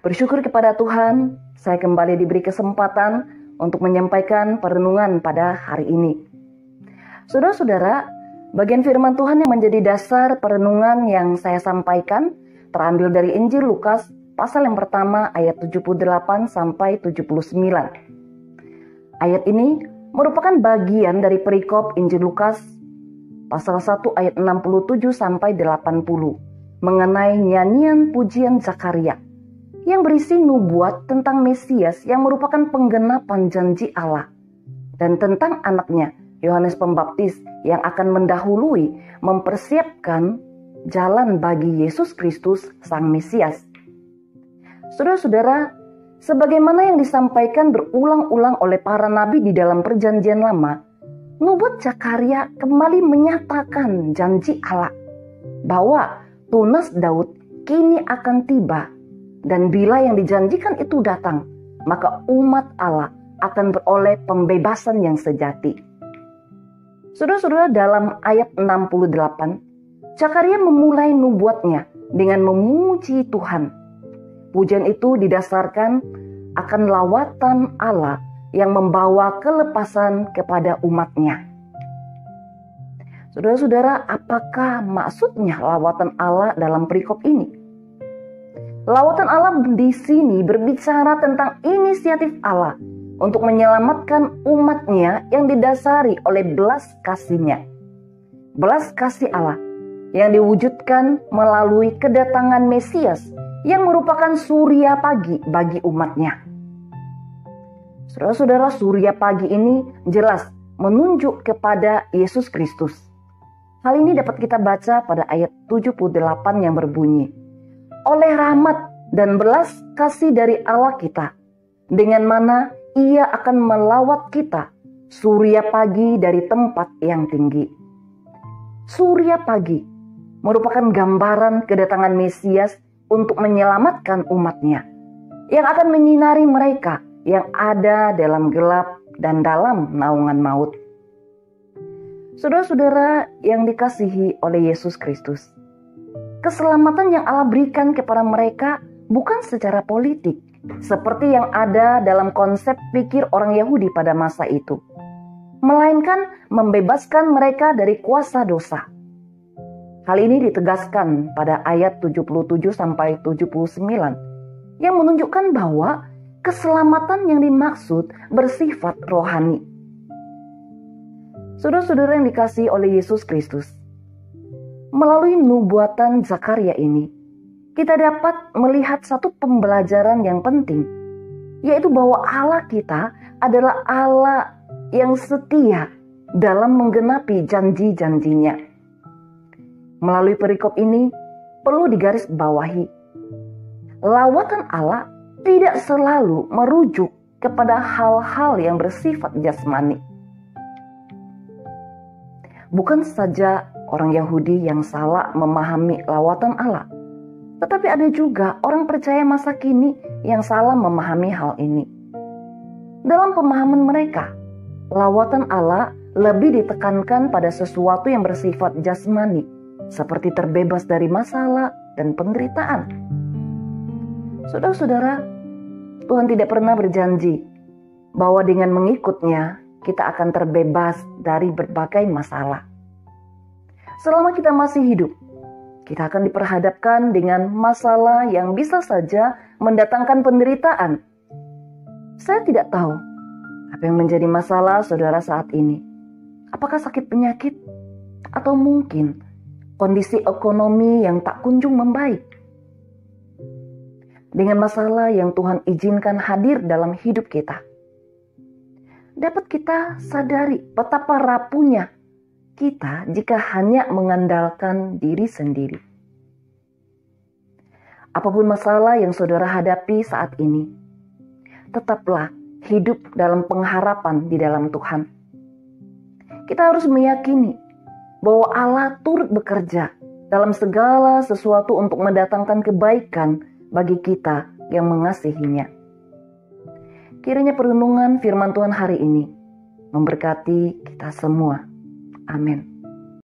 Bersyukur kepada Tuhan, saya kembali diberi kesempatan untuk menyampaikan perenungan pada hari ini. Saudara-saudara, bagian firman Tuhan yang menjadi dasar perenungan yang saya sampaikan terambil dari Injil Lukas pasal yang pertama ayat 78 sampai 79. Ayat ini merupakan bagian dari perikop Injil Lukas pasal 1 ayat 67 sampai 80 mengenai nyanyian pujian Zakaria yang berisi nubuat tentang Mesias yang merupakan penggenapan janji Allah dan tentang anaknya Yohanes Pembaptis yang akan mendahului mempersiapkan jalan bagi Yesus Kristus Sang Mesias. Saudara-saudara, sebagaimana yang disampaikan berulang-ulang oleh para nabi di dalam Perjanjian Lama, nubuat Zakaria kembali menyatakan janji Allah bahwa tunas Daud kini akan tiba, dan bila yang dijanjikan itu datang, maka umat Allah akan beroleh pembebasan yang sejati. Saudara-saudara, dalam ayat 68, Zakaria memulai nubuatnya dengan memuji Tuhan. Pujian itu didasarkan akan lawatan Allah yang membawa kelepasan kepada umatnya. Saudara-saudara, apakah maksudnya lawatan Allah dalam perikop ini? Lawatan Allah di sini berbicara tentang inisiatif Allah untuk menyelamatkan umatnya yang didasari oleh belas kasih-Nya. Belas kasih Allah yang diwujudkan melalui kedatangan Mesias yang merupakan surya pagi bagi umatnya. Saudara-saudara, surya pagi ini jelas menunjuk kepada Yesus Kristus. Hal ini dapat kita baca pada ayat 78 yang berbunyi, oleh rahmat dan belas kasih dari Allah kita, dengan mana Ia akan melawat kita, surya pagi dari tempat yang tinggi. Surya pagi merupakan gambaran kedatangan Mesias untuk menyelamatkan umatnya, yang akan menyinari mereka yang ada dalam gelap dan dalam naungan maut. Saudara-saudara yang dikasihi oleh Yesus Kristus, keselamatan yang Allah berikan kepada mereka bukan secara politik, seperti yang ada dalam konsep pikir orang Yahudi pada masa itu, melainkan membebaskan mereka dari kuasa dosa. Hal ini ditegaskan pada ayat 77 sampai 79 yang menunjukkan bahwa keselamatan yang dimaksud bersifat rohani. Saudara-saudara yang dikasihi oleh Yesus Kristus, melalui nubuatan Zakaria ini, kita dapat melihat satu pembelajaran yang penting, yaitu bahwa Allah kita adalah Allah yang setia dalam menggenapi janji-janjinya. Melalui perikop ini, perlu digarisbawahi, lawatan Allah tidak selalu merujuk kepada hal-hal yang bersifat jasmani. Bukan saja orang Yahudi yang salah memahami lawatan Allah, tetapi ada juga orang percaya masa kini yang salah memahami hal ini. Dalam pemahaman mereka, lawatan Allah lebih ditekankan pada sesuatu yang bersifat jasmani, seperti terbebas dari masalah dan penderitaan. Saudara-saudara, Tuhan tidak pernah berjanji bahwa dengan mengikutnya kita akan terbebas dari berbagai masalah. Selama kita masih hidup, kita akan diperhadapkan dengan masalah yang bisa saja mendatangkan penderitaan. Saya tidak tahu apa yang menjadi masalah saudara saat ini. Apakah sakit penyakit? Atau mungkin kondisi ekonomi yang tak kunjung membaik? Dengan masalah yang Tuhan izinkan hadir dalam hidup kita, dapat kita sadari betapa rapuhnya kita jika hanya mengandalkan diri sendiri. Apapun masalah yang saudara hadapi saat ini, tetaplah hidup dalam pengharapan di dalam Tuhan. Kita harus meyakini bahwa Allah turut bekerja dalam segala sesuatu untuk mendatangkan kebaikan bagi kita yang mengasihinya. Kiranya perenungan firman Tuhan hari ini memberkati kita semua. Amin.